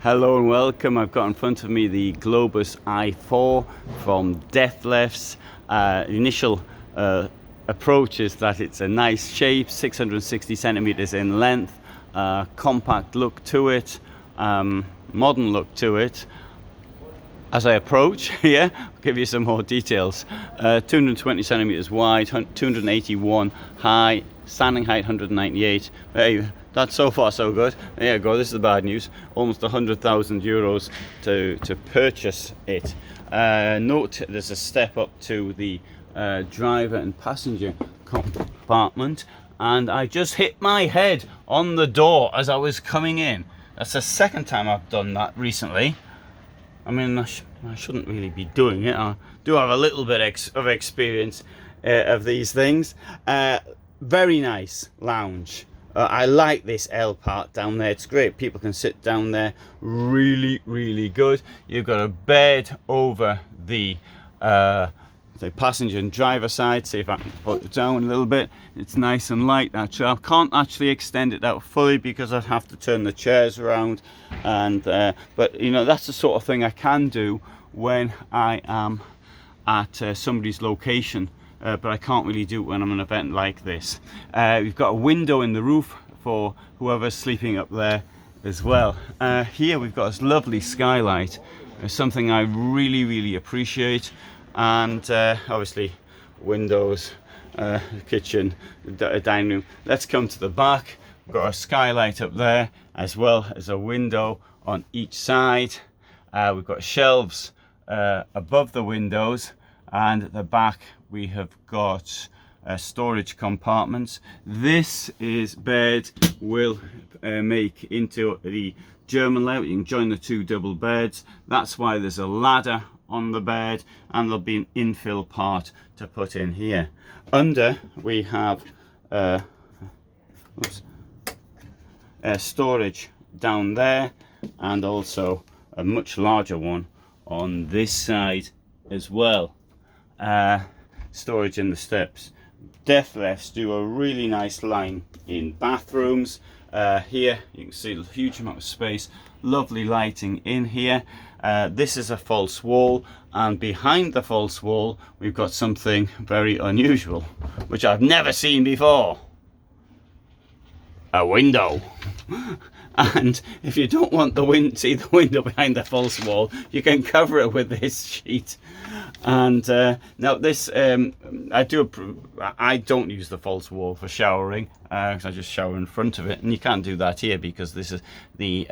Hello and welcome. I've got in front of me the Globebus i4 from Dethleffs. Initial approach is that it's a nice shape, 660 centimeters in length, compact look to it, modern look to it. As I approach here, I'll give you some more details. 220 centimeters wide, 281 high, standing height 198. Hey, that's so far so good. There you go, this is the bad news. Almost 100,000 euros to purchase it. Note there's a step up to the driver and passenger compartment, and I just hit my head on the door as I was coming in. That's the second time I've done that recently. I mean, I shouldn't really be doing it. I do have a little bit of experience of these things. Very nice lounge. I like this L part down there. It's great. People can sit down there. Really, really good. You've got a bed over the passenger and driver side. See if I can put it down a little bit. It's nice and light. Actually, I can't actually extend it out fully because I'd have to turn the chairs around. And but you know, that's the sort of thing I can do when I am at somebody's location. But I can't really do it when I'm at an event like this. We've got a window in the roof for whoever's sleeping up there as well. Here we've got this lovely skylight. Something I really, really appreciate. And obviously windows, kitchen, dining room. Let's come to the back. We've got a skylight up there as well as a window on each side. We've got shelves above the windows, and at the back we have got storage compartments. This bed will make into the German layout. You can join the two double beds. That's why there's a ladder on the bed, and there'll be an infill part to put in here. Under we have storage down there, and also a much larger one on this side as well. Storage in the steps. Dethleffs do a really nice line in bathrooms. Here you can see a huge amount of space, lovely lighting in here. This is a false wall, and behind the false wall we've got something very unusual which I've never seen before. A window. And if you don't want see the window behind the false wall, you can cover it with this sheet. And now this, I don't use the false wall for showering because I just shower in front of it, and you can't do that here because this is the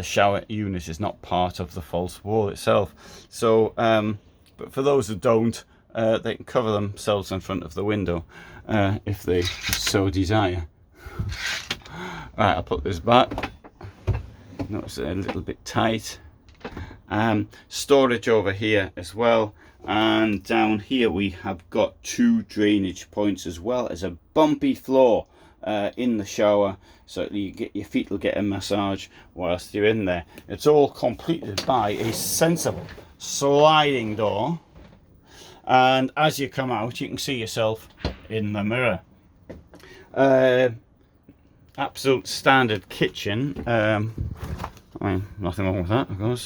shower unit is not part of the false wall itself. So, but for those who don't, they can cover themselves in front of the window if they so desire. Right, I'll put this back. Notice it a little bit tight. Storage over here as well, and down here we have got two drainage points as well as a bumpy floor in the shower, so your feet will get a massage whilst you're in there. It's all completed by a sensible sliding door, and as you come out you can see yourself in the mirror. Absolute standard kitchen. I mean, nothing wrong with that, of course.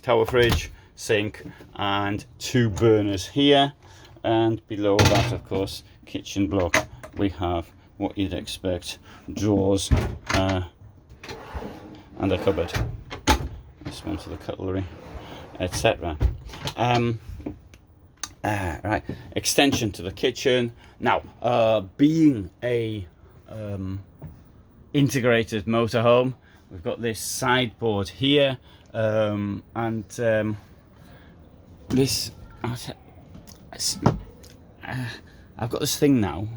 Tower fridge, sink, and two burners here. And below that, of course, kitchen block, we have what you'd expect: drawers and a cupboard. This one for the cutlery, etc. Right, extension to the kitchen. Now, being a integrated motorhome, we've got this sideboard here, and this I've got this thing now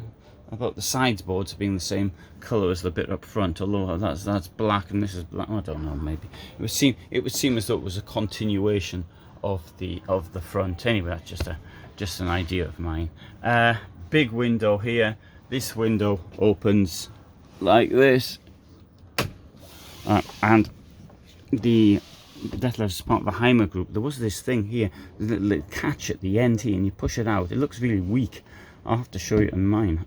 about the sideboards being the same colour as the bit up front, although that's black and this is black. I don't know, maybe it would seem as though it was a continuation of the front. Anyway, that's just an idea of mine. Big window here. This window opens like this, and the Dethleffs part of the Heimer group. There was this thing here, there's a little catch at the end here, and you push it out. It looks really weak. I'll have to show you on mine.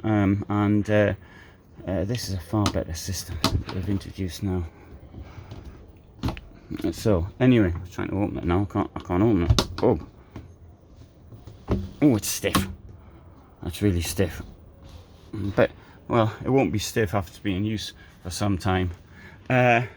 This is a far better system that they've introduced now. So anyway, I'm trying to open it now. I can't open it. Oh, it's stiff. That's really stiff. But well, it won't be stiff after being used for some time.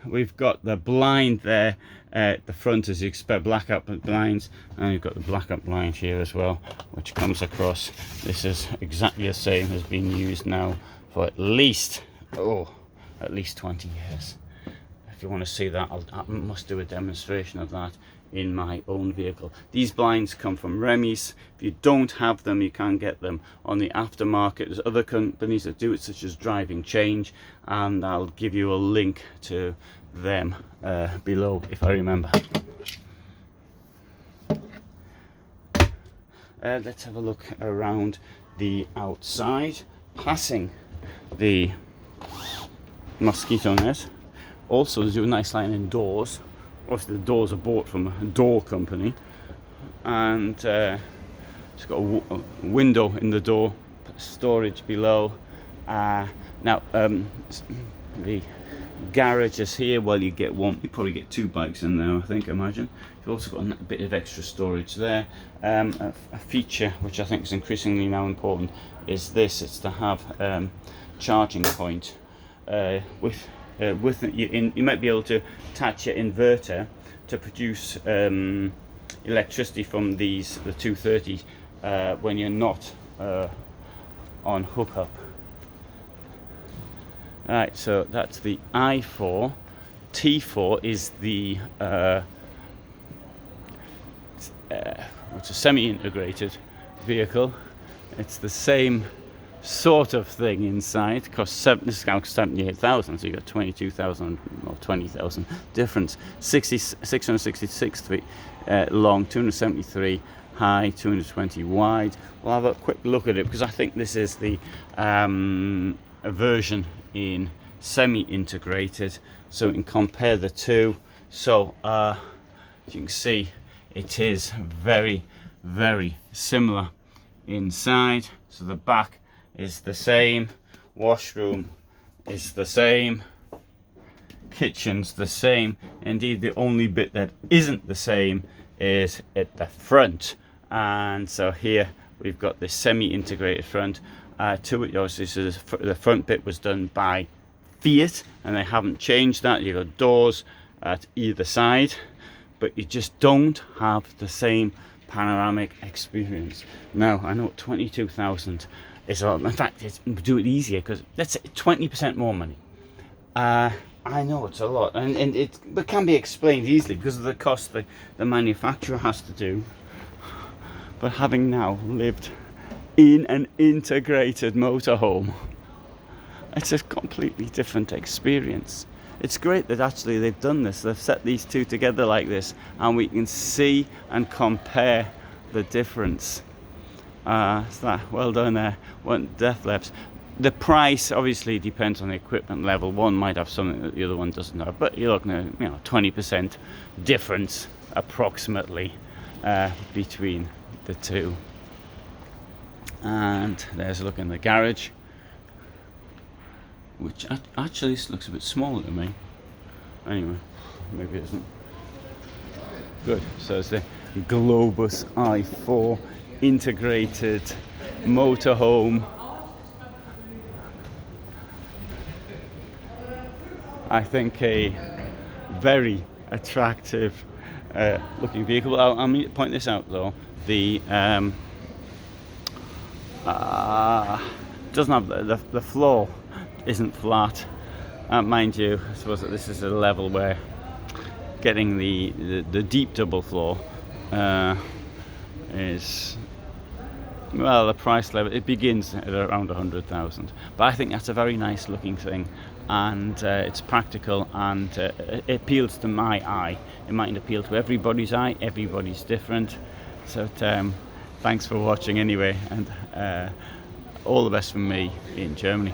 We've got the blind there at the front, as you expect, blackout blinds, and you've got the blackout blind here as well, which comes across. This is exactly the same as being used now for at least 20 years. If you want to see that, I must do a demonstration of that in my own vehicle. These blinds come from Remy's. If you don't have them, you can get them on the aftermarket. There's other companies that do it, such as Driving Change, and I'll give you a link to them below if I remember. Let's have a look around the outside, passing the mosquito net. Also, there's a nice line indoors. Obviously, the doors are bought from a door company, and it's got a window in the door, storage below. Now, the garage is here. Well, you get one, you probably get 2 bikes in there, imagine. You've also got a bit of extra storage there. A feature which I think is increasingly now important is this: it's to have charging point with it. You might be able to attach your inverter to produce electricity from the 230 when you're not on hookup. Right, so that's the i4. T4 is the it's a semi-integrated vehicle. It's the same sort of thing inside. This is now 78,000, so you got 22,000 or 20,000 difference. 666 feet long, 273 high, 220 wide. We'll have a quick look at it because I think this is the version in semi-integrated, so we can compare the two. So as you can see, it is very, very similar inside. So the back is the same, washroom is the same, kitchen's the same. Indeed, the only bit that isn't the same is at the front. And so here we've got this semi-integrated front to it. Obviously, so the front bit was done by Fiat, and they haven't changed that. You've got doors at either side, but you just don't have the same panoramic experience. Now, I know 22,000 is a lot. In fact, do it easier, because let's say 20% more money. I know it's a lot, and it can be explained easily because of the cost the manufacturer has to do. But having now lived in an integrated motorhome, it's a completely different experience. It's great that actually they've done this. They've set these two together like this, and we can see and compare the difference. Well done there, Dethleffs. The price obviously depends on the equipment level. One might have something that the other one doesn't have, but you're looking at 20% difference approximately between the two. And there's a look in the garage, which actually looks a bit smaller to me. Anyway, maybe it isn't. Good. So it's the Globebus i4 integrated motorhome. I think a very attractive looking vehicle. I'll need to point this out though. The doesn't have the floor isn't flat. Mind you, I suppose that this is a level where getting the deep double floor is, well, the price level, it begins at around 100,000. But I think that's a very nice looking thing, and it's practical, and it appeals to my eye. It mightn't appeal to everybody's eye. Everybody's different. So thanks for watching anyway, and all the best from me in Germany.